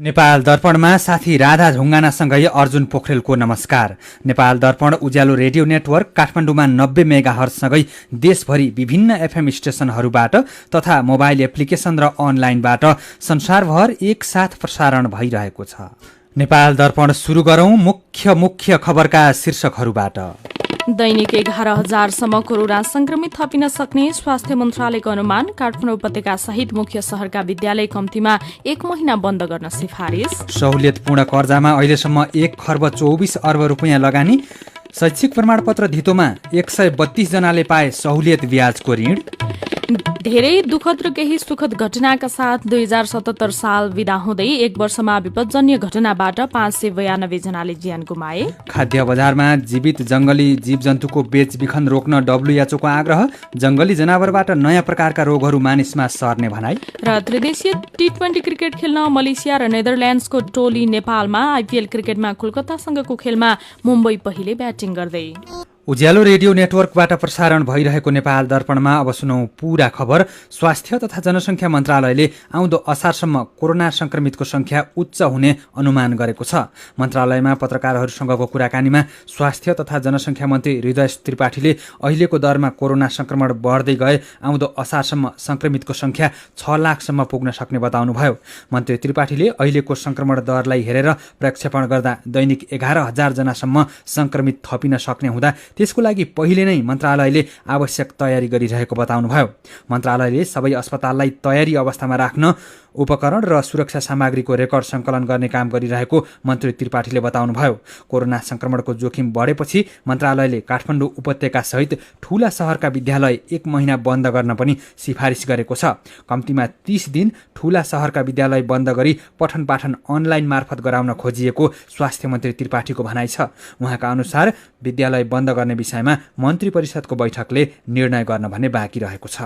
नेपाल दर्पणमा साथी राधा ढुङ्गानासँगै अर्जुन पोखरेलको नमस्कार। नेपाल दर्पण उज्यालो रेडियो नेटवर्क काठमाडौँमा 90 मेगाहर्जसँगै देशभरि विभिन्न एफएम स्टेशनहरूबाट तथा मोबाइल एप्लिकेसन र अनलाइनबाट संसारभर एकसाथ प्रसारण भइरहेको छ। नेपाल दर्पण सुरु गरौं मुख्य खबरका शीर्षकहरूबाट। दैनिक 11,000सम्म कोरोना संक्रमित थपिन सक्ने स्वास्थ्य मन्त्रालयको अनुमान। काठमाडौँ उपत्यका सहित मुख्य शहरका विद्यालय कम्तीमा 1 महिना बन्द गर्न सिफारिस। सहुलियतपूर्ण कर्जामा अहिलेसम्म 1,24 अर्ब रुपियाँ लगानी। शैक्षिक प्रमाणपत्र धितोमा 132 जनाले पाए सहुलियत ब्याजको ऋण। धेरै दुःखद र केही सुखद घटनाका साथ 2077 साल विदा हुँदै 1 वर्षमा विपदजन्य घटनाबाट 592 जनाले ज्यान गुमाए। खाद्य बजारमा जीवित जंगली जीवजन्तुको बेचबिखन रोक्न WHO को आग्रह। जंगली जनावरबाट नयाँ प्रकारका रोगहरू मानिसमा सर्ने भनाई। र त्रिदेशीय T20 क्रिकेट खेल्न मलेसिया र नेदरल्यान्ड्सको टोली नेपालमा। आइपिएल क्रिकेटमा कोलकातासँगको खेलमा मुम्बई पहिले ब्याटिङ गर्दै। उज्यालो रेडियो नेटवर्कबाट प्रसारण भइरहेको नेपाल दर्पणमा अब सुनौं पूरा खबर। स्वास्थ्य तथा जनसङ्ख्या मन्त्रालयले आउँदो असारसम्म कोरोना संक्रमितको संख्या उच्च हुने अनुमान गरेको छ। मन्त्रालयमा पत्रकारहरूसँगको कुराकानीमा स्वास्थ्य तथा जनसङ्ख्या मन्त्री हृदय त्रिपाठीले अहिलेको दरमा कोरोना संक्रमण बढ्दै गए आउँदो असारसम्म संक्रमितको संख्या 6 लाखसम्म पुग्न सक्ने बताउनुभयो। मन्त्री त्रिपाठीले अहिलेको संक्रमण दरलाई हेरेर प्रक्षेपण गर्दा दैनिक 11,000 जनासम्म संक्रमित थपिन सक्ने हुँदा त्यसको लागि पहिले नै मन्त्रालयले आवश्यक तयारी गरिरहेको बताउनुभयो। मन्त्रालयले सबै अस्पताललाई तयारी अवस्थामा राख्न उपकरण र सुरक्षा सामग्रीको रेकर्ड सङ्कलन गर्ने काम गरिरहेको मन्त्री त्रिपाठीले बताउनुभयो। कोरोना संक्रमणको जोखिम बढेपछि मन्त्रालयले काठमाडौँ उपत्यका सहित ठूला शहरका विद्यालय 1 महिना बन्द गर्न पनि सिफारिस गरेको छ। कम्तीमा 30 दिन ठूला शहरका विद्यालय बन्द गरी पठन पाठन अनलाइन मार्फत गराउन खोजिएको स्वास्थ्य मन्त्री त्रिपाठीको भनाइ छ। उहाँका अनुसार विद्यालय बन्द गर्ने विषयमा मन्त्री परिषदको बैठकले निर्णय गर्न भन्ने बाँकी रहेको छ।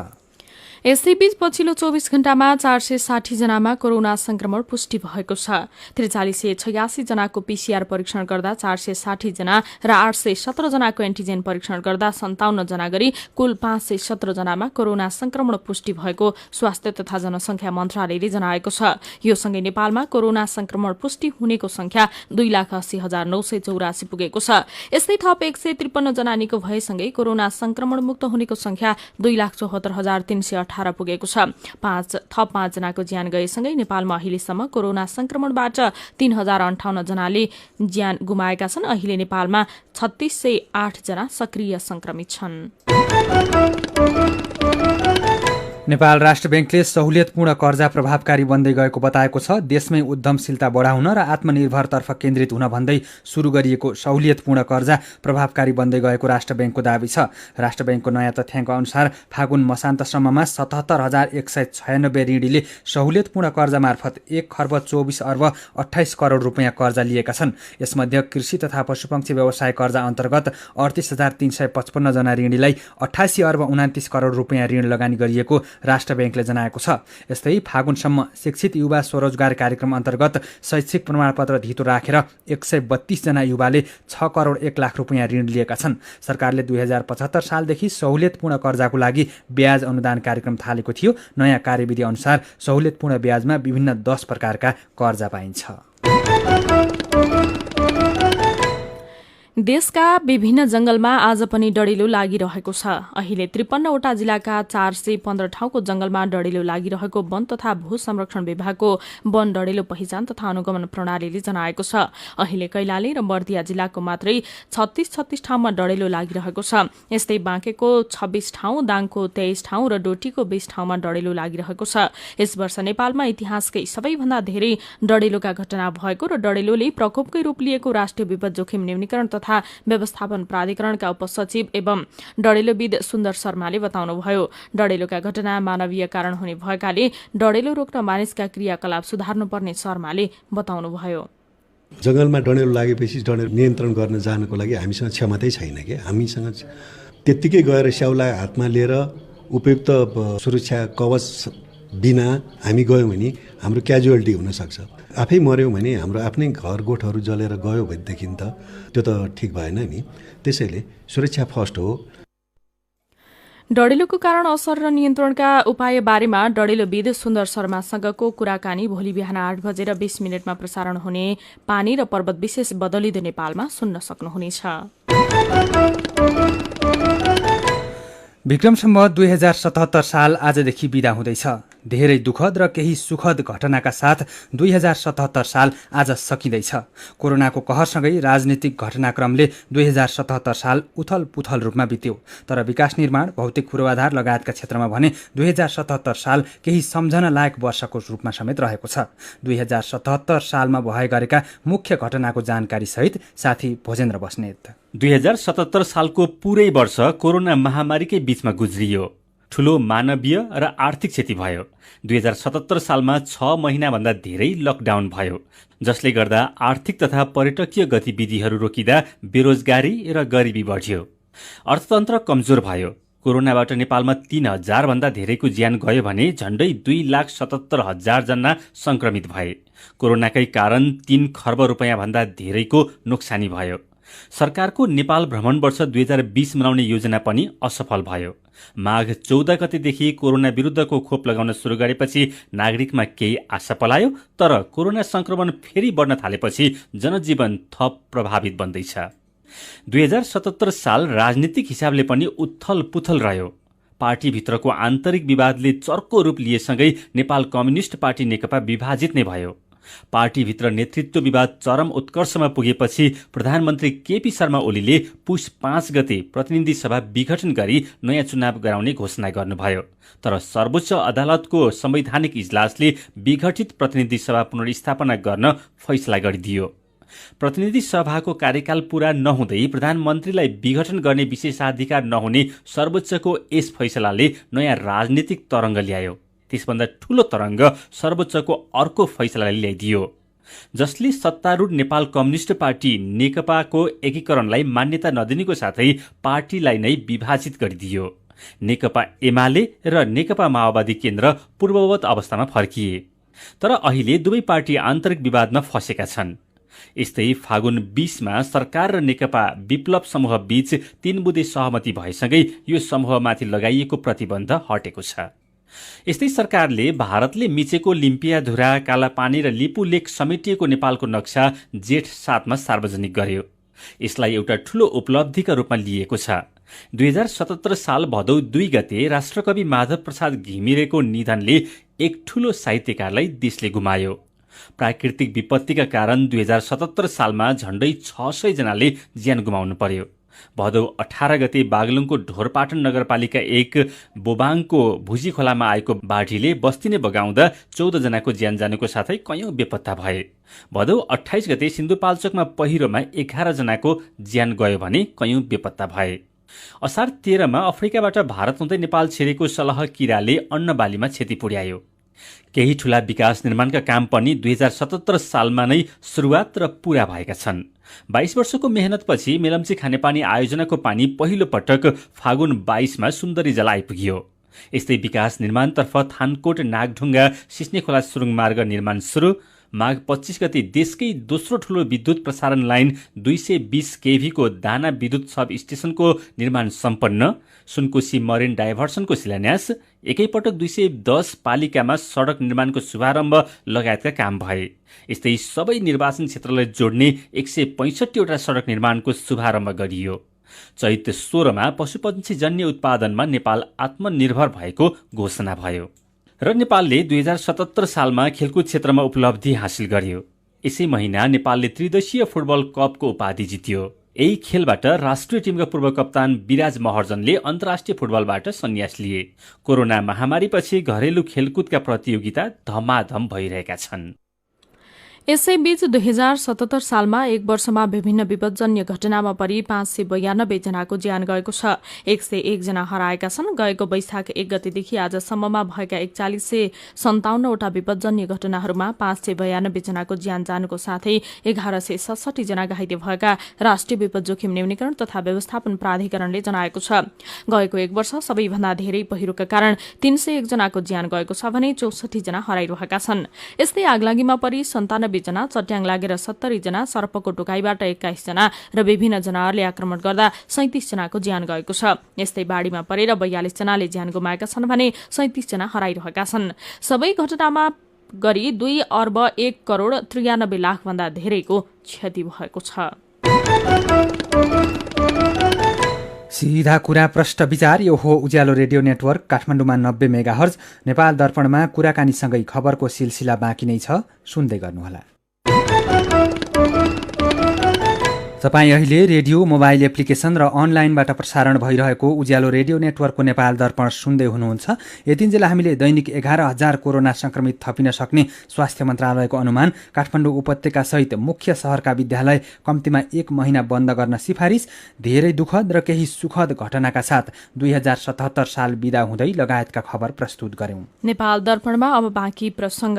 यसैबीच पछिल्लो 24 घण्टामा 460 जनामा कोरोना संक्रमण पुष्टि भएको छ। 4386 जनाको पीसीआर परीक्षण गर्दा 460 जना र 817 जनाको एन्टिजेन परीक्षण गर्दा 57 जना गरी कुल 517 जनामा कोरोना संक्रमण पुष्टि भएको स्वास्थ्य तथा जनसंख्या मन्त्रालयले जनाएको छ। यो सँगै नेपालमा कोरोना संक्रमण पुष्टि हुनेको संख्या 2,80,984 पुगेको छ। यस्तै थप 153 जना निको भएसँगै कोरोना संक्रमण मुक्त हुनेको संख्या 2,74,318 पुगेको छ। 5 जनाको ज्यान गएसँगै नेपालमा अहिलेसम्म कोरोना संक्रमणबाट 3,058 जनाले ज्यान गुमाएका छन्। अहिले नेपालमा 3,608 जना सक्रिय संक्रमित छन्। नेपाल राष्ट्र बैंकले सहुलियतपूर्ण कर्जा प्रभावकारी बन्दै गएको बताएको छ। देशमै उद्यमशीलता बढाउन र आत्मनिर्भरतर्फ केन्द्रित हुन भन्दै सुरु गरिएको सहुलियतपूर्ण कर्जा प्रभावकारी बन्दै गएको राष्ट्र बैंकको दावी छ। राष्ट्र बैंकको नयाँ तथ्याङ्क अनुसार फागुन मसान्तसम्ममा 77,196 ऋणीले सहुलियतपूर्ण कर्जा मार्फत 1,24,28 करोड रुपियाँ कर्जा लिएका छन्। यसमध्ये कृषि तथा पशुपक्षी व्यवसाय कर्जा अन्तर्गत 38,355 जना ऋणीलाई 88,29 करोड रुपियाँ ऋण लगानी गरिएको राष्ट्र बैंकले जनाएको छ। यस्तै फागुनसम्म शिक्षित युवा स्वरोजगार कार्यक्रम अन्तर्गत शैक्षिक प्रमाणपत्र धितो राखेर 132 जना युवाले 6 करोड 1 लाख रुपियाँ ऋण लिएका छन्। सरकारले 2075 सालदेखि सहुलियतपूर्ण कर्जाको लागि ब्याज अनुदान कार्यक्रम थालेको थियो। नयाँ कार्यविधि अनुसार सहुलियतपूर्ण ब्याजमा विभिन्न 10 प्रकारका कर्जा पाइन्छ। देशका विभिन्न जंगलमा आज पनि डढेलो लागिरहेको छ। अहिले 53 वटा जिल्लाका 415 ठाउँको जंगलमा डढेलो लागिरहेको वन तथा भू संरक्षण विभागको वन डढेलो पहिचान तथा अनुगमन प्रणालीले जनाएको छ। अहिले कैलाली र बर्दिया जिल्लाको मात्रै 36 ठाउँमा डढेलो लागिरहेको छ। यस्तै बाँकेको 26 ठाउँ, दाङको 23 ठाउँ र डोटीको 20 ठाउँमा डढेलो लागिरहेको छ। यस वर्ष नेपालमा इतिहासकै सबैभन्दा धेरै डढेलोका घटना भएको र डढेलोले प्रकोपकै रूप लिएको राष्ट्रिय विपद जोखिम न्यूनीकरण तथा व्यवस्थापन प्राधिकरणका उपसचिव एवं डढेलोविद सुन्दर शर्माले बताउनुभयो। डढेलोका घटना मानवीय कारण हुने भएकाले डढेलो रोक्न मानिसका क्रियाकलाप सुधार्नुपर्ने शर्माले बताउनुभयो। जंगलमा डढेलो लागेपछि डढेलो नियन्त्रण गर्न जानको लागि हामीसँग क्षमतै छैन के। हामीसँग त्यत्तिकै गएर स्याउलाई हातमा लिएर उपयुक्त सुरक्षा कवच बिना हामी गयौँ भने हाम्रो क्याजुअलिटी हुनसक्छ। आफै मऱ्यौँ भने हाम्रो आफ्नै घर गोठहरू जलेर गयो भनेदेखि त त्यो त ठिक भएन नि। त्यसैले सुरक्षा फर्स्ट हो। डढेलोको कारण असर र नियन्त्रणका उपाय बारेमा डढेलोविद सुन्दर शर्मासँगको कुराकानी भोलि बिहान 8:20 प्रसारण हुने पानी र पर्वत विशेष बदलिँदो नेपालमा सुन्न सक्नुहुनेछ। विक्रम सम्वत 2077 साल आजदेखि बिदा हुँदैछ। धेरै दुःखद र केही सुखद घटनाका साथ 2077 साल आज सकिँदैछ। कोरोनाको कहरसँगै राजनीतिक घटनाक्रमले 2077 साल उथल पुथल रूपमा बित्यो। तर विकास निर्माण, भौतिक पूर्वाधार लगायतका क्षेत्रमा भने 2077 साल केही सम्झन लायक वर्षको रूपमा समेत रहेको छ। 2077 सालमा भए गरेका मुख्य घटनाको जानकारी सहित साथी भोजेन्द्र बस्नेत। 2077 सालको पूरै वर्ष कोरोना महामारीकै बीचमा गुज्रियो। ठूलो मानवीय र आर्थिक क्षति भयो। 2077 सालमा 6 महिनाभन्दा धेरै लकडाउन भयो, जसले गर्दा आर्थिक तथा पर्यटकीय गतिविधिहरू रोकिँदा बेरोजगारी र गरिबी बढ्यो। अर्थतन्त्र कमजोर भयो। कोरोनाबाट नेपालमा 3,000 भन्दा धेरैको ज्यान गयो भने झण्डै 2,77,000 जना संक्रमित भए। कोरोनाकै कारण 3 खर्ब रुपैयाँ भन्दा धेरैको नोक्सानी भयो। सरकारको नेपाल भ्रमण वर्ष 2020 मनाउने योजना पनि असफल भयो। माघ 14 गतेदेखि कोरोना विरुद्धको खोप लगाउन सुरु गरेपछि नागरिकमा केही आशा पलायो, तर कोरोना संक्रमण फेरि बढ्न थालेपछि जनजीवन थप प्रभावित बन्दैछ। 2077 साल राजनीतिक हिसाबले पनि उथल पुथल रह्यो। पार्टीभित्रको आन्तरिक विवादले चर्को रूप लिएसँगै नेपाल कम्युनिस्ट पार्टी नेकपा विभाजित नै भयो। पार्टीभित्र नेतृत्व विवाद चरम उत्कर्षमा पुगेपछि प्रधानमन्त्री केपी शर्मा ओलीले पुष 5 गते प्रतिनिधि सभा विघटन गरी नयाँ चुनाव गराउने घोषणा गर्नुभयो। तर सर्वोच्च अदालतको संवैधानिक इजलासले विघटित प्रतिनिधि सभा पुनर्स्थापना गर्न फैसला गरिदियो। प्रतिनिधि सभाको कार्यकाल पूरा नहुँदै प्रधानमन्त्रीलाई विघटन गर्ने विशेषाधिकार नहुने सर्वोच्चको यस फैसलाले नयाँ राजनीतिक तरङ्ग ल्यायो। त्यसभन्दा ठूलो तरङ्ग सर्वोच्चको अर्को फैसलाले ल्याइदियो, जसले सत्तारूढ नेपाल कम्युनिस्ट पार्टी नेकपाको एकीकरणलाई मान्यता नदिनेको साथै पार्टीलाई नै विभाजित गरिदियो। नेकपा एमाले र नेकपा माओवादी केन्द्र पूर्ववत अवस्थामा फर्किए। तर अहिले दुवै पार्टी आन्तरिक विवादमा फँसेका छन्। यस्तै फागुन 20 मा सरकार र नेकपा विप्लव समूह बीच 3 बुँदे सहमति भएसँगै यो समूहमाथि लगाइएको प्रतिबन्ध हटेको छ। यस्तै सरकारले भारतले मिचेको लिम्पियाधुरा, कालापानी र लिपु लेक समेटिएको नेपालको नक्सा जेठ 7 मा सार्वजनिक गर्यो। यसलाई एउटा ठूलो उपलब्धिका रूपमा लिएको छ। 2077 साल भदौ 2 गते राष्ट्रकवि माधव प्रसाद घिमिरेको निधनले एक ठूलो साहित्यकारलाई देशले गुमायो। प्राकृतिक विपत्तिका कारण 2077 सालमा झण्डै 600 जनाले ज्यान गुमाउनु पर्यो। भदौ 18 गते बागलुङको ढोरपाटन नगरपालिका 1 बोबाङको भुजी खोलामा आएको बाढीले बस्ती नै बगाउँदा 14 जनाको ज्यान जानुको साथै कयौं बेपत्ता भए। भदौ 28 गते सिन्धुपाल्चोकमा पहिरोमा 11 जनाको ज्यान गयो भने कयौं बेपत्ता भए। असार 13 मा अफ्रिकाबाट भारत हुँदै नेपाल छिरेको सलह किराले अन्नबालीमा क्षति पुर्यायो। केही ठूला विकास निर्माणका काम पनि 2077 सालमा नै सुरुवात र पूरा भएका छन्। 22 वर्षको मेहनतपछि मेलम्ची खानेपानी आयोजनाको पानी पहिलो पटक फागुन 22 मा सुन्दरी जल आइपुग्यो। यस्तै विकास निर्माणतर्फ थानकोट नागढुङ्गा सिस्ने खोला सुरुङ मार्ग निर्माण सुरु। माघ 25 गते देशकै दोस्रो ठूलो विद्युत प्रसारण लाइन 220 केभी को दाना विद्युत सब स्टेशनको निर्माण सम्पन्न। सुनकोशी मरिन डाइभर्सनको शिलान्यास। एकैपटक 210 पालिकामा सडक निर्माणको शुभारम्भ लगायतका काम भए। यस्तै सबै निर्वाचन क्षेत्रलाई जोड्ने 165 वटा सडक निर्माणको शुभारम्भ गरियो। चैत 16 मा पशुपक्षीजन्य उत्पादनमा नेपाल आत्मनिर्भर भएको घोषणा भयो। र नेपालले 2077 सालमा खेलकुद क्षेत्रमा उपलब्धि हासिल गर्यो। यसै महिना नेपालले त्रिदेशीय फुटबल कपको उपाधि जित्यो। यही खेलबाट राष्ट्रिय टिमका पूर्व कप्तान विराज महर्जनले अन्तर्राष्ट्रिय फुटबलबाट सन्यास लिए। कोरोना महामारीपछि घरेलु खेलकुदका प्रतियोगिता धमाधम भइरहेका छन्। यसैबीच 2077 सालमा एक वर्षमा विभिन्न विपदजन्य घटनामा परि 592 जनाको ज्यान गएको छ। 101 जना हराएका छन्। गएको वैशाख 1 गतेदेखि आजसम्ममा भएका 4157 वटा विपदजन्य घटनाहरूमा 592 जनाको ज्यान जानुको साथै 1167 जना घाइते भएका राष्ट्रिय विपद जोखिम न्यूनीकरण तथा व्यवस्थापन प्राधिकरणले जनाएको छ। गएको एक वर्ष सबैभन्दा धेरै पहिरोका कारण 301 जनाको ज्यान गएको छ भने 64 जना हराइरहेका छन्। यस्तै आगलागीमा परि 97 96 जना, चट्याङ लागेर 70 जना, सर्पको टोकाइबाट 21 जना र विभिन्न जनावरले आक्रमण गर्दा 37 जनाको ज्यान गएको छ। यस्तै बाढीमा परेर 42 जनाले ज्यान गुमाएका छन् भने 37 जना हराइरहेका छन्। सबै घटनामा गरी 2 अर्ब 1 करोड 93 लाख भन्दा धेरैको क्षति भएको छ। सीधा कुरा प्रश्न विचार यो हो उज्यालो रेडियो नेटवर्क काठमाडौँमा 90 मेगाहर्ज, नेपाल दर्पणमा कुराकानीसँगै खबरको सिलसिला बाँकी नै छ, सुन्दै गर्नुहोला। तपाईँ अहिले रेडियो, मोबाइल एप्लिकेसन र अनलाइनबाट प्रसारण भइरहेको उज्यालो रेडियो नेटवर्कको नेपाल दर्पण सुन्दै हुनुहुन्छ। यतिन्जेल हामीले दैनिक 11,000 कोरोना संक्रमित थपिन सक्ने स्वास्थ्य मन्त्रालयको अनुमान, काठमाडौँ उपत्यकासहित मुख्य शहरका विद्यालय कम्तीमा 1 महिना बन्द गर्न सिफारिस, धेरै दुःखद र केही सुखद घटनाका साथ 2077 साल बिदा हुँदै लगायतका खबर प्रस्तुत गर्यौं। नेपाल दर्पणमा अब बाँकी प्रसंग।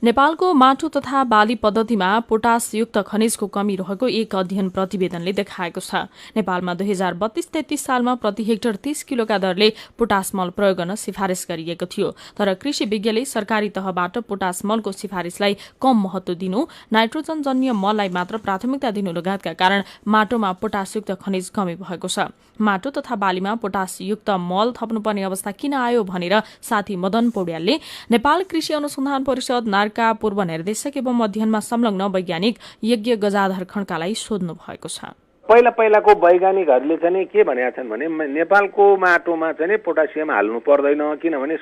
नेपालको माटो तथा बाली पद्धतिमा पोटासयुक्त खनिजको कमी रहेको एक अध्ययन प्रतिवेदनले देखाएको छ। नेपालमा 2032-33 सालमा प्रति हेक्टर 30 किलोका दरले पोटास मल प्रयोग गर्न सिफारिस गरिएको थियो। तर कृषि विज्ञले सरकारी तहबाट पोटास मलको सिफारिसलाई कम महत्व दिनु, नाइट्रोजन जन्य मललाई मात्र प्राथमिकता दिनु लगायतका कारण माटोमा पोटासयुक्त खनिज कमी भएको छ। माटो तथा बालीमा पोटासयुक्त मल थप्नुपर्ने अवस्था किन आयो भनेर साथी मदन पौड्यालले नेपाल कृषि अनुसन्धान परिषद नार्का पूर्व निर्देशक एवं अध्ययनमा संलग्न वैज्ञानिक यज्ञ गजाधर खड्कालाई सोध्नु भएको छ। पहिलाको वैज्ञानिकहरूले चाहिँ के भनेका छन् भने नेपालको माटोमा चाहिँ पोटासियम हाल्नु पर्दैन, किनभने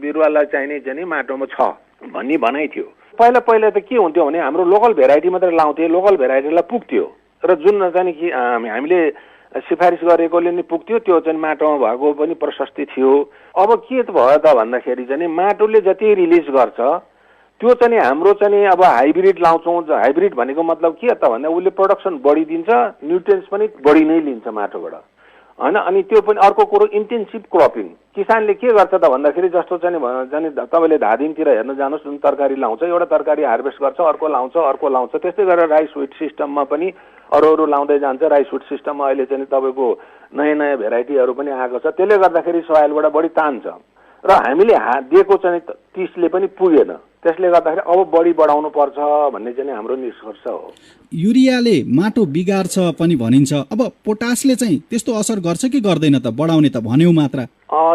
बिरुवालाई चाहिने चाहिँ माटोमा छ भन्ने भनाइ थियो। पहिला त के हुन्थ्यो भने हाम्रो लोकल भेराइटी मात्रै लाउँथे, लोकल भेराइटीलाई पुग्थ्यो र जुन चाहिँ हामीले सिफारिस गरेकोले नि पुग्थ्यो, त्यो चाहिँ माटोमा भएको पनि प्रशस्ति थियो। अब के भयो त भन्दाखेरि चाहिँ माटोले जति रिलिज गर्छ त्यो चाहिँ हाम्रो चाहिँ अब हाइब्रिड लाउँछौँ। हाइब्रिड भनेको मतलब के त भन्दा उसले प्रोडक्सन बढी दिन्छ, न्युट्रिएन्ट्स पनि बढी नै लिन्छ माटोबाट, हैन। अनि त्यो पनि अर्को कुरो इन्टेन्सिभ क्रपिङ। किसानले के गर्छ त भन्दाखेरि जस्तो चाहिँ तपाईँले धादिङतिर हेर्न जानुहोस्, जुन तरकारी लाउँछ, एउटा तरकारी हार्भेस्ट गर्छ, अर्को लाउँछ। त्यस्तै गरेर राइस विट सिस्टममा पनि अरू लाउँदै जान्छ। राइस विट सिस्टममा अहिले चाहिँ तपाईँको नयाँ भेराइटीहरू पनि आएको छ। त्यसले गर्दाखेरि सोइलबाट बढी तान्छ र हामीले दिएको चाहिँ 30ले पनि पुगेन। त्यसले गर्दाखेरि अब बढी बढाउनु पर्छ भन्ने चाहिँ हाम्रो निष्कर्ष हो। युरियाले माटो बिगार्छ पनि भनिन्छ, अब पोटासले चाहिँ त्यस्तो असर गर्छ कि गर्दैन त? बढाउने त भन्यौ मात्र।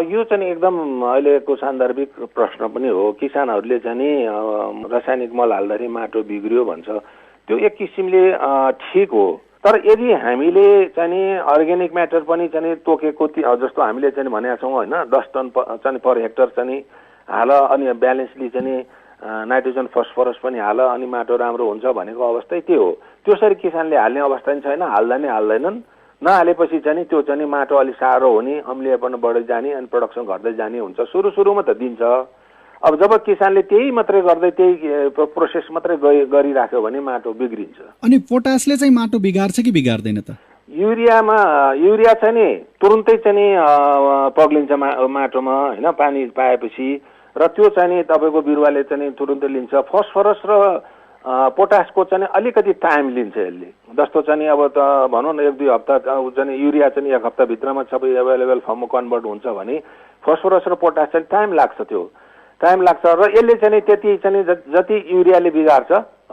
यो चाहिँ एकदम अहिलेको सान्दर्भिक प्रश्न पनि हो। किसानहरूले चाहिँ रासायनिक मल हाल्दाखेरि माटो बिग्रियो भन्छ, त्यो एक किसिमले ठिक हो। तर यदि हामीले चाहिँ अर्ग्यानिक म्याटर पनि चाहिँ तोकेको जस्तो हामीले चाहिँ भनेका छौँ होइन, 10 टन चाहिँ पर हेक्टर चाहिँ हाल, अनि ब्यालेन्सली चाहिँ नाइट्रोजन फस्फरस पनि हाल, अनि माटो राम्रो हुन्छ भनेको अवस्था त्यो हो। त्यसरी किसानले हाल्ने अवस्था पनि छैन, हाल्दा नि हाल्दैनन्। नहालेपछि चाहिँ त्यो चाहिँ माटो अलिक साह्रो हुने, अम्लीयपन बढ्दै जाने, अनि प्रोडक्सन घट्दै जाने हुन्छ। सुरुमा त दिन्छ। अब जब किसानले त्यही मात्रै गर्दै त्यही प्रोसेस मात्रै गरिराख्यो भने माटो बिग्रिन्छ। अनि पोटासले चाहिँ माटो बिगार्छ कि बिगार्दैन त? युरिया चाहिँ नि तुरुन्तै चाहिँ पग्लिन्छ माटोमा, होइन, पानी पाएपछि, र त्यो चाहिँ नि तपाईँको बिरुवाले चाहिँ तुरुन्तै लिन्छ। फस्फरस र पोटासको चाहिँ अलिकति टाइम लिन्छ यसले। जस्तो चाहिँ अब त भनौँ न 1-2 हप्ता चाहिँ युरिया चाहिँ 1 हप्ताभित्रमा सबै एभाइलेबल फर्ममा कन्भर्ट हुन्छ भने फस्फरस र पोटास चाहिँ टाइम लाग्छ र यसले चाहिँ त्यति चाहिँ जति युरियाले बिगार्छ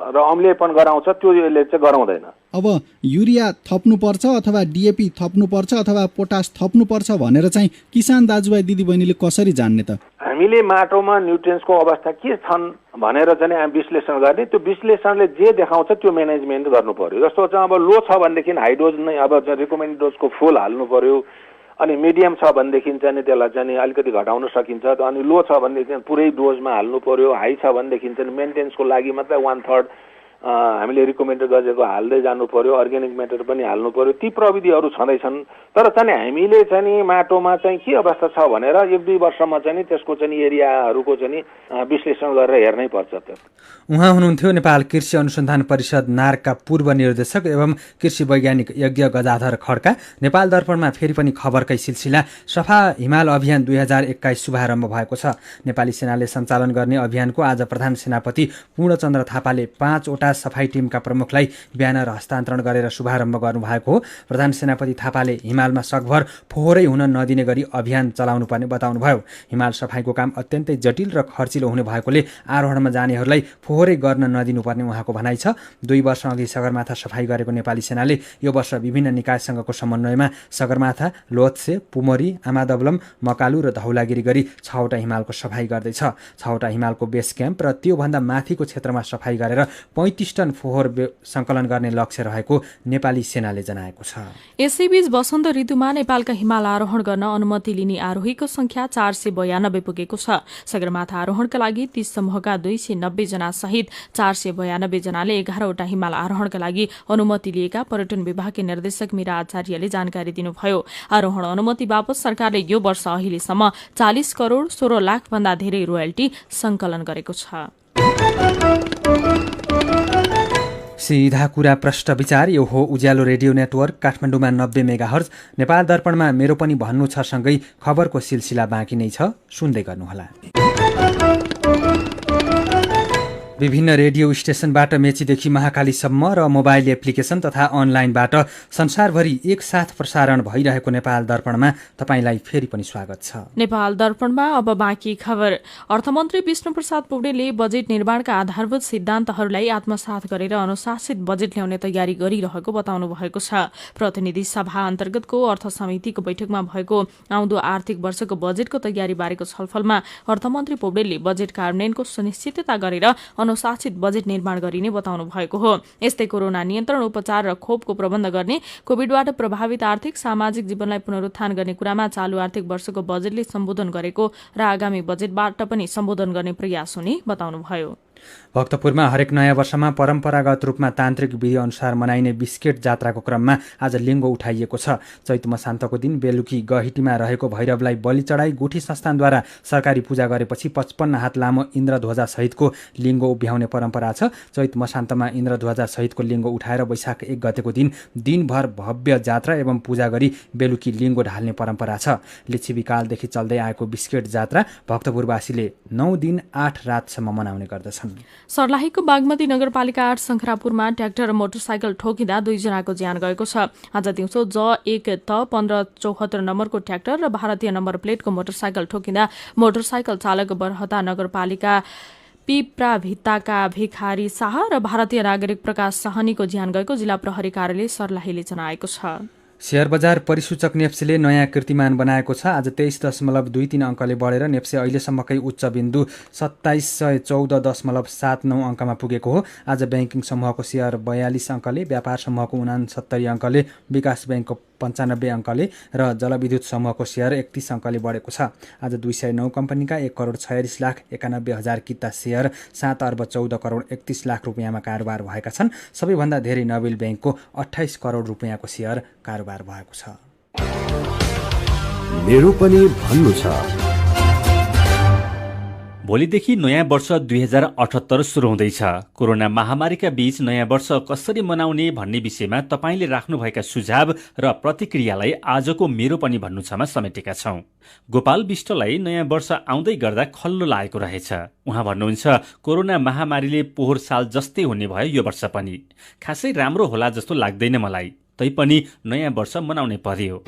र अम्लीयपन गराउँछ त्यो यसले चाहिँ गराउँदैन। अब युरिया थप्नुपर्छ अथवा डिएपी थप्नुपर्छ अथवा पोटास थप्नुपर्छ भनेर चाहिँ किसान दाजुभाइ दिदीबहिनीले कसरी जान्ने त? हामीले माटोमा न्युट्रिएन्ट्सको अवस्था के छन् भनेर चाहिँ विश्लेषण गर्ने। त्यो विश्लेषणले जे देखाउँछ त्यो म्यानेजमेन्ट गर्नु पर्यो। जस्तो चाहिँ अब लो छ भनेदेखि हाई डोज नै अब रिकमेन्डेड डोजको फुल हाल्नु पर्यो, अनि मिडियम छ भनेदेखि चाहिँ त्यसलाई चाहिँ अलिकति घटाउन सकिन्छ। अनि लो छ भनेदेखि पुरै डोजमा हाल्नु पर्यो। हाई छ भनेदेखि चाहिँ मेन्टेन्सको लागि मात्रै 1/3 हामीले रिकमेन्डेड गरेको हाल्दै जानु पर्यो। अर्ग्यानिक म्याटर पनि हाल्नु पर्यो। ती प्रविधिहरू छँदैछन्। तर चाहिँ हामीले चाहिँ माटोमा चाहिँ के अवस्था छ भनेर 1-2 वर्षमा चाहिँ त्यसको चाहिँ एरियाहरूको चाहिँ विश्लेषण गरेर हेर्नै पर्छ। उहाँ हुनुहुन्थ्यो नेपाल कृषि अनुसन्धान परिषद नार्कका पूर्व निर्देशक एवं कृषि वैज्ञानिक यज्ञ गजाधर खड्का। नेपाल दर्पणमा फेरि पनि खबरकै सिलसिला। सफा हिमाल अभियान 2021 शुभारम्भ भएको छ। नेपाली सेनाले सञ्चालन गर्ने अभियानको आज प्रधान सेनापति पूर्णचन्द्र थापाले 5 वटा सफाई टिमका प्रमुखलाई ब्यानर हस्तान्तरण गरेर शुभारम्भ गर्नुभएको हो। प्रधान सेनापति थापाले हिमालमा सकभर फोहोरै हुन नदिने गरी अभियान चलाउनुपर्ने बताउनुभयो। हिमाल सफाईको काम अत्यन्तै जटिल र खर्चिलो हुने भएकोले आरोहणमा जानेहरूलाई फोहोरै गर्न नदिनुपर्ने उहाँको भनाइ छ। 2 वर्ष अघि सगरमाथा सफाई गरेको नेपाली सेनाले यो वर्ष विभिन्न निकायसँगको समन्वयमा सगरमाथा, लोथसे, पुमरी, आमादबलम, मकालु र धौलागिरी गरी 6वटा हिमालको सफाई गर्दैछ। 6वटा हिमालको बेस क्याम्प र त्योभन्दा माथिको क्षेत्रमा सफाई गरेर 35 टन फोहोर सङ्कलन गर्ने लक्ष्य रहेको नेपाली सेनाले जनाएको छ। यसैबीच वसन्त ऋतुमा नेपालका हिमाल आरोहण गर्न अनुमति लिने आरोहीको संख्या 492 पुगेको छ। सगरमाथा आरोहणका लागि 30 समूहका 290 जना सहित 492 जनाले 11वटा हिमाल आरोहणका लागि अनुमति लिएका पर्यटन विभागका निर्देशक मीरा आचार्यले जानकारी दिनुभयो। आरोहण अनुमति बापत सरकारले यो वर्ष अहिलेसम्म 40 करोड 16 लाख भन्दा धेरै रोयल्टी संकलन गरेको छ। सीधा कुरा प्रश्न विचार यो हो उज्यालो रेडियो नेटवर्क काठमाडौँमा 90 मेगाहर्ज, नेपाल दर्पणमा मेरो पनि भन्नु छ सँगै खबरको सिलसिला बाँकी नै छ, सुन्दै गर्नुहोला। विभिन्न रेडियो स्टेशनबाट मेचीदेखि महाकालीसम्म र मोबाइल एप्लिकेसन तथा अनलाइनबाट संसारभरि एकसाथ प्रसारण भइरहेको नेपाल दर्पणमा तपाईंलाई फेरि पनि स्वागत छ। नेपाल दर्पणमा अब बाँकी खबर। अर्थमन्त्री विष्णुप्रसाद पौडेलले बजेट निर्माणका आधारभूत सिद्धान्तहरूलाई आत्मसात गरेर अनुशासित बजेट ल्याउने तयारी गरिरहेको बताउनु भएको छ। प्रतिनिधि सभा अन्तर्गतको अर्थ समितिको बैठकमा भएको आउँदो आर्थिक वर्षको बजेटको तयारी बारेको छलफलमा अर्थमन्त्री पौडेलले बजेट कार्यान्वयनको सुनिश्चितता गरेर अनुशासित बजेट निर्माण गरिने बताउनु भएको हो। यस्तै कोरोना नियन्त्रण, उपचार र खोपको प्रबन्ध गर्ने, कोभिडबाट प्रभावित आर्थिक सामाजिक जीवनलाई पुनरुत्थान गर्ने कुरामा चालू आर्थिक वर्षको बजेटले सम्बोधन गरेको र आगामी बजेटबाट पनि सम्बोधन गर्ने प्रयास हुने बताउनुभयो। भक्तपुरमा हरेक नयाँ वर्षमा परम्परागत रूपमा तान्त्रिक विधि अनुसार मनाइने बिस्केट जात्राको क्रममा आज लिङ्गो उठाइएको छ। चैत मसान्तको दिन बेलुकी गहिटीमा रहेको भैरवलाई बलि चढाई गुठी संस्थानद्वारा सरकारी पूजा गरेपछि 55 हात लामो इन्द्रध्वजा सहितको लिङ्गो उभ्याउने परम्परा छ। चैत मसान्तमा इन्द्रध्वजा सहितको लिङ्गो उठाएर वैशाख 1 गतेको दिन दिनभर भव्य जात्रा एवं पूजा गरी बेलुकी लिङ्गो ढाल्ने परम्परा छ। लिच्छविकालदेखि चल्दै आएको बिस्केट जात्रा भक्तपुरवासीले 9 दिन 8 रातसम्म मनाउने गर्दछन्। सर्लाहीको बागमती नगरपालिका 8 शङ्खरापुरमा ट्र्याक्टर र मोटरसाइकल ठोकिँदा 2 जनाको ज्यान गएको छ। आज दिउँसो J1 त 1574 नम्बरको ट्र्याक्टर र भारतीय नम्बर प्लेटको मोटरसाइकल ठोकिँदा मोटरसाइकल चालक बरहता नगरपालिका पिप्रा भित्ताका भिखारी शाह र भारतीय नागरिक प्रकाश सहनीको ज्यान गएको जिल्ला प्रहरी कार्यालय सर्लाहीले जनाएको छ। शेयर बजार परिसूचक नेप्सेले नयाँ कीर्तिमान बनाएको छ। आज 23.23 अङ्कले बढेर नेप्से अहिलेसम्मकै उच्च बिन्दु 2714.79 अङ्कमा पुगेको हो। आज ब्याङ्किङ समूहको शेयर 42 अङ्कले, व्यापार समूहको 69 अङ्कले, विकास ब्याङ्कको 95 अङ्कले र जलविद्युत समूहको शेयर 31 अङ्कले बढेको छ। आज 209 कम्पनीका 1,46,91,000 किता शेयर 7,14,31,00,000 रुपियाँमा कारोबार भएका छन्। सबैभन्दा धेरै नबिल ब्याङ्कको 28 करोड रुपियाँको शेयर कारोबार भएको छ। मेरो पनि भन्नु छ। भोलिदेखि नयाँ वर्ष 2078 सुरु हुँदैछ। कोरोना महामारीका बीच नयाँ वर्ष कसरी मनाउने भन्ने विषयमा तपाईँले राख्नुभएका सुझाव र प्रतिक्रियालाई आजको मेरो पनि भन्नु छमा समेटेका छौं। गोपाल विष्टलाई नयाँ वर्ष आउँदै गर्दा खल्लो लागेको रहेछ। उहाँ भन्नुहुन्छ, कोरोना महामारीले पोहोर साल जस्तै हुने भयो यो वर्ष पनि। खासै राम्रो होला जस्तो लाग्दैन मलाई, तैपनि नयाँ वर्ष मनाउनै पर्यो।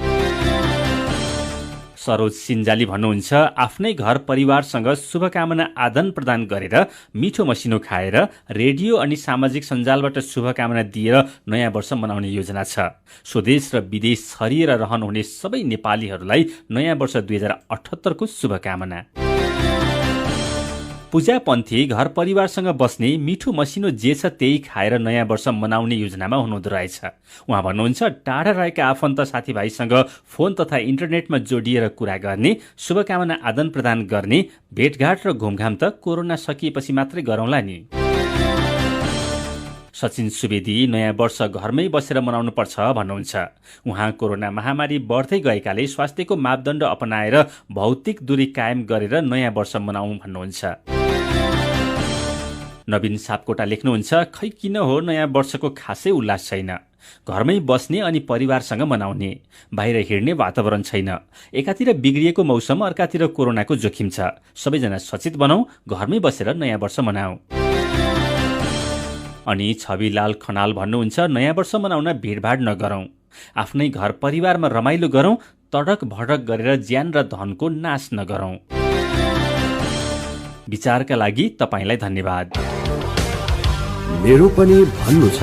सरोज सिन्जाली भन्नुहुन्छ, आफ्नै घर परिवारसँग शुभकामना आदान प्रदान गरेर मिठो मसिनो खाएर रेडियो अनि सामाजिक सञ्जालबाट शुभकामना दिएर नयाँ वर्ष मनाउने योजना छ। स्वदेश र विदेश छरिएर रहनुहुने सबै नेपालीहरूलाई नयाँ वर्ष 2078 को शुभकामना। पूजा पन्थी घर परिवारसँग बस्ने मिठो मसिनो जे छ त्यही खाएर नयाँ वर्ष मनाउने योजनामा हुनुहुँदो रहेछ। उहाँ भन्नुहुन्छ, टाढा रहेका आफन्त साथीभाइसँग फोन तथा इन्टरनेटमा जोडिएर कुरा गर्ने, शुभकामना आदान प्रदान गर्ने, भेटघाट र घुमघाम त कोरोना सकिएपछि मात्रै गरौँला नि। सचिन सुवेदी नयाँ वर्ष घरमै बसेर मनाउनु पर्छ भन्नुहुन्छ। उहाँ कोरोना महामारी बढ्दै गएकाले स्वास्थ्यको मापदण्ड अपनाएर भौतिक दूरी कायम गरेर नयाँ वर्ष मनाउँ भन्नुहुन्छ। नवीन सापकोटा लेख्नुहुन्छ, खै किन हो नयाँ वर्षको खासै उल्लास छैन। घरमै बस्ने अनि परिवारसँग मनाउने, बाहिर हिँड्ने वातावरण छैन। एकातिर बिग्रिएको मौसम, अर्कातिर कोरोनाको जोखिम छ। सबैजना सचेत बनाऊ, घरमै बसेर नयाँ वर्ष मनाऊ। अनि छविलाल खनाल भन्नुहुन्छ नयाँ वर्ष मनाउन भिडभाड नगरौँ, आफ्नै घर परिवारमा रमाइलो गरौँ, तडक भडक गरेर ज्यान र धनको नाश नगरौँ। विचारका लागि तपाईलाई धन्यवाद। मेरो पनि भन्नु छ।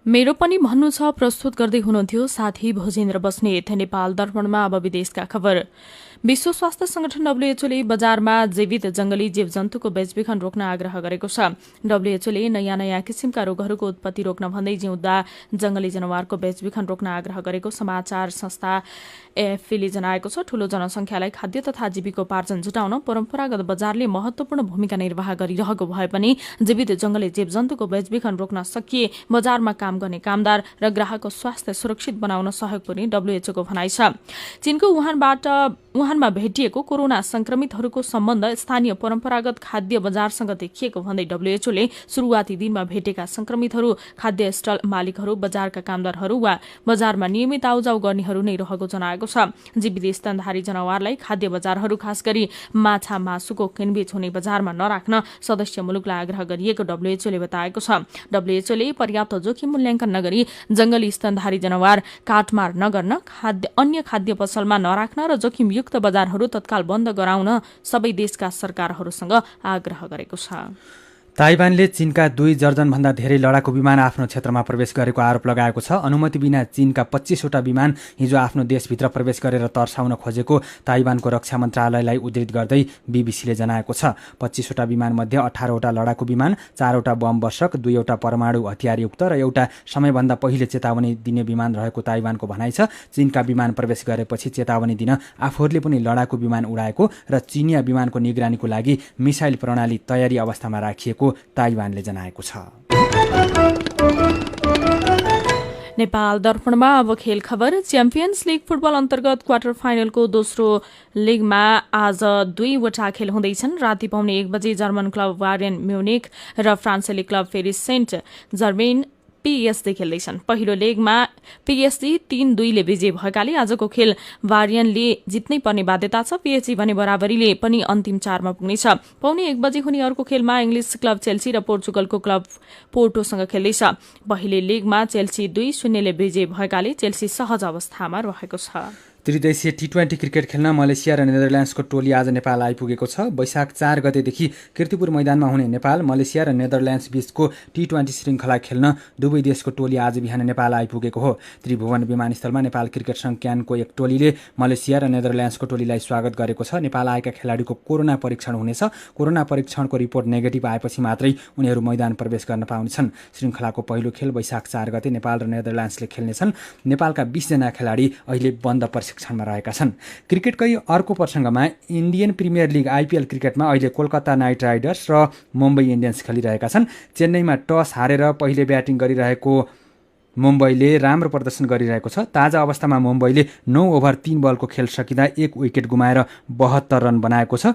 मेरो पनि भन्नु छ प्रस्तुत गर्दै हुनुहुन्थ्यो साथी भोजेन्द्र बस्नेत। नेपाल दर्पणमा अब विदेशका खबर। विश्व स्वास्थ्य संगठन डब्ल्यूएचओले बजारमा जीवित जंगली जीवजन्तुको बेचबिखन रोक्न आग्रह गरेको छ। डब्ल्यूएचओले नयाँ नयाँ किसिमका रोगहरूको उत्पत्ति रोक्न भन्दै जिउँदा जंगली जनावरको बेचबिखन रोक्न आग्रह गरेको समाचार संस्था एएफपीले जनाएको छ। ठूलो जनसंख्यालाई खाद्य तथा जीविकोपार्जन जुटाउन परम्परागत बजारले महत्वपूर्ण भूमिका निर्वाह गरिरहेको भए पनि जीवित जंगली जीवजन्तुको बेचबिखन रोक्न सकिए बजारमा काम गर्ने कामदार र ग्राहकको स्वास्थ्य सुरक्षित बनाउन सहयोग पुग्ने डब्ल्यूएचओको भनाइ छ। चीनको वुहानमा भेटिएको कोरोना संक्रमितहरूको सम्बन्ध स्थानीय परम्परागत खाद्य बजारसँग देखिएको भन्दै डब्ल्यूएचओले शुरूआती दिनमा भेटेका संक्रमितहरू खाद्य स्टल मालिकहरू, बजारका कामदारहरू वा बजारमा नियमित आउजाउ गर्नेहरू नै रहेको जनाएको छ। जीवित स्तनधारी जनावरलाई खाद्य बजारहरू खास गरी माछा मासुको किनबेच हुने बजारमा नराख्न सदस्य मुलुकलाई आग्रह गरिएको डब्ल्यूएचओले बताएको छ। डब्ल्यूएचओले पर्याप्त जोखिम मूल्याङ्कन नगरी जंगली स्तनधारी जनावर काटमार नगर्न, अन्य खाद्य पसलमा नराख्न र जोखिमयुक्त बजारहरू तत्काल बन्द गराउन सबै देशका सरकारहरूसँग आग्रह गरेको छ। ताइवानले चीनका 2 दर्जनभन्दा धेरै लडाकु विमान आफ्नो क्षेत्रमा प्रवेश गरेको आरोप लगाएको छ। अनुमति बिना चीनका 25वटा विमान हिजो आफ्नो देशभित्र प्रवेश गरेर तर्साउन खोजेको ताइवानको रक्षा मन्त्रालयलाई उद्धृत गर्दै बीबीसीले जनाएको छ। 25वटा विमानमध्ये 18वटा लडाकु विमान, 4वटा बम वर्षक, 2वटा परमाणु हतियारयुक्त र एउटा समयभन्दा पहिले चेतावनी दिने विमान रहेको ताइवानको भनाइ छ। चीनका विमान प्रवेश गरेपछि चेतावनी दिन आफूहरूले पनि लडाकु विमान उडाएको र चीनिया विमानको निगरानीको लागि मिसाइल प्रणाली तयारी अवस्थामा राखिएको ताइवानले जनाएको छ। नेपाल दर्पणमा अब खेल खबर। च्याम्पियन्स लीग फुटबल अन्तर्गत क्वार्टर फाइनलको दोस्रो लीगमा आज 2वटा खेल हुँदैछन्। राति पाउने 1 बजे जर्मन क्लब बायर्न म्युनिख र फ्रान्सेली club Paris Saint Germain PSG खेल्दैछन्। पहिलो लेगमा पीएसजी 3-2ले विजयी भएकाले आजको खेल बायर्नले जित्नै पर्ने बाध्यता छ। पीएसजी भने बराबरीले पनि अन्तिम 4मा पुग्नेछ। पाउने 1 बजे हुने अर्को खेलमा इंग्लिश क्लब चेल्सी र पोर्चुगलको क्लब पोर्टोसँग खेल्दैछ। पहिलो लेगमा चेल्सी 2-0ले विजयी भएकाले चेल्सी सहज अवस्थामा रहेको छ। त्रिदेशीय टी20 क्रिकेट खेल्न मलेसिया र नेदरल्यान्ड्सको टोली आज नेपाल आइपुगेको छ। वैशाख 4 गतेदेखि कीर्तिपुर मैदानमा हुने नेपाल, मलेसिया र नेदरल्यान्ड्स बीचको टी20 श्रृङ्खला खेल्न दुवै देशको टोली आज बिहान नेपाल आइपुगेको हो। त्रिभुवन विमानस्थलमा नेपाल क्रिकेट संघ क्यानको एक टोलीले मलेसिया र नेदरल्यान्ड्सको टोलीलाई स्वागत गरेको छ। नेपाल आएका खेलाडीको कोरोना परीक्षण हुनेछ। कोरोना परीक्षणको रिपोर्ट नेगेटिभ आएपछि मात्रै उनीहरू मैदान प्रवेश गर्न पाउनेछन्। श्रृङ्खलाको पहिलो खेल वैशाख 4 गते नेपाल र नेदरल्यान्ड्सले खेल्नेछन्। नेपालका 20 जना खेलाडी अहिले बन्द प्रशिक्षणमा रहेका छन्। क्रिकेटकै अर्को प्रसङ्गमा इन्डियन प्रिमियर लिग आइपिएल क्रिकेटमा अहिले कोलकाता नाइट राइडर्स र मुम्बई इन्डियन्स खेलिरहेका छन्। चेन्नईमा टस हारेर पहिले ब्याटिङ गरिरहेको मुम्बईले राम्रो प्रदर्शन गरिरहेको छ। ताजा अवस्थामा मुम्बईले 9 ओभर 3 बलको खेल सकिँदा 1 विकेट गुमाएर 72 रन बनाएको छ।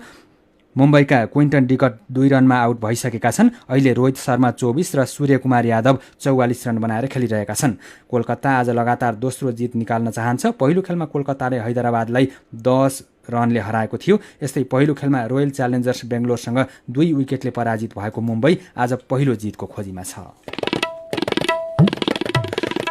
मुम्बईका क्विन्टन डिकट 2 रनमा आउट भइसकेका छन्। अहिले रोहित शर्मा 24 र सूर्यकुमार यादव 44 रन बनाएर खेलिरहेका छन्। कोलकाता आज लगातार दोस्रो जित निकाल्न चाहन्छ। पहिलो खेलमा कोलकाताले हैदराबादलाई 10 रनले हराएको थियो। यस्तै पहिलो खेलमा रोयल च्यालेन्जर्स बेङ्गलोरसँग 2 विकेटले पराजित भएको मुम्बई आज पहिलो जितको खोजीमा छ।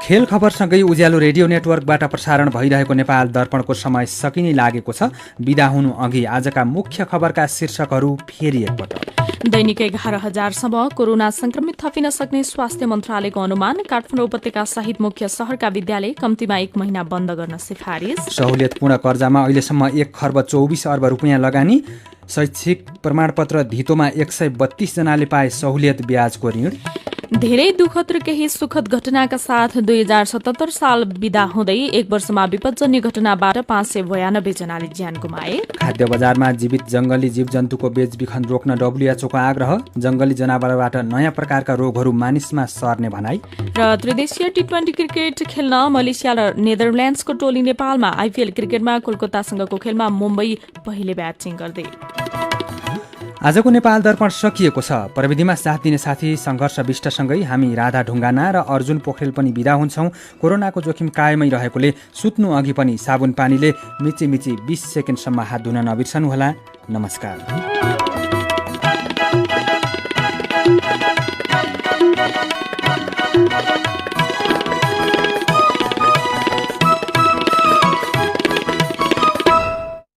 खेल खबरसँगै उज्यालो रेडियो नेटवर्कबाट प्रसारण भइरहेको नेपाल दर्पणको समय सकिनै लागेको छ। बिदा हुनु अघि आजका मुख्य खबरका शीर्षकहरू फेरि एकपटक। दैनिक 11,000सम्म कोरोना संक्रमित थपिन सक्ने स्वास्थ्य मन्त्रालयको अनुमान। काठमाडौँ उपत्यका सहित मुख्य शहरका विद्यालय कम्तीमा 1 महिना बन्द गर्न सिफारिस। सहुलियतपूर्ण कर्जामा अहिलेसम्म 1 खर्ब 24 अर्ब रुपियाँ लगानी। शैक्षिक प्रमाणपत्र धितोमा 132 जनाले पाए सहुलियत ब्याजको ऋण। धेरै दुःखद र केही सुखद घटनाका साथ 2077 साल बिदा हुँदै 1 वर्षमा विपदजन्य घटनाबाट 592 जनाले ज्यान गुमाए। खाद्य बजारमा जीवित जंगली जीवजन्तुको बेचबिखन रोक्न डब्ल्यूएचओको आग्रह। जंगली जनावरबाट नयाँ प्रकारका रोगहरू मानिसमा सर्ने भनाई। र त्रिदेशीय टी20 क्रिकेट खेल्न मलेसिया र नेदरल्यान्ड्सको टोली नेपालमा। आइपिएल क्रिकेटमा कोलकातासँगको खेलमा मुम्बई पहिले ब्याटिङ गर्दै। आजको नेपाल दर्पण सकिएको छ। प्रविधिमा साथ दिने साथी सङ्घर्ष विष्टसँगै हामी राधा ढुङ्गाना र अर्जुन पोखरेल पनि बिदा हुन्छौँ। कोरोनाको जोखिम कायमै रहेकोले सुत्नु अघि पनि साबुन पानीले मिची 20 सेकेन्डसम्म हात धुन नबिर्सनुहोला। नमस्कार।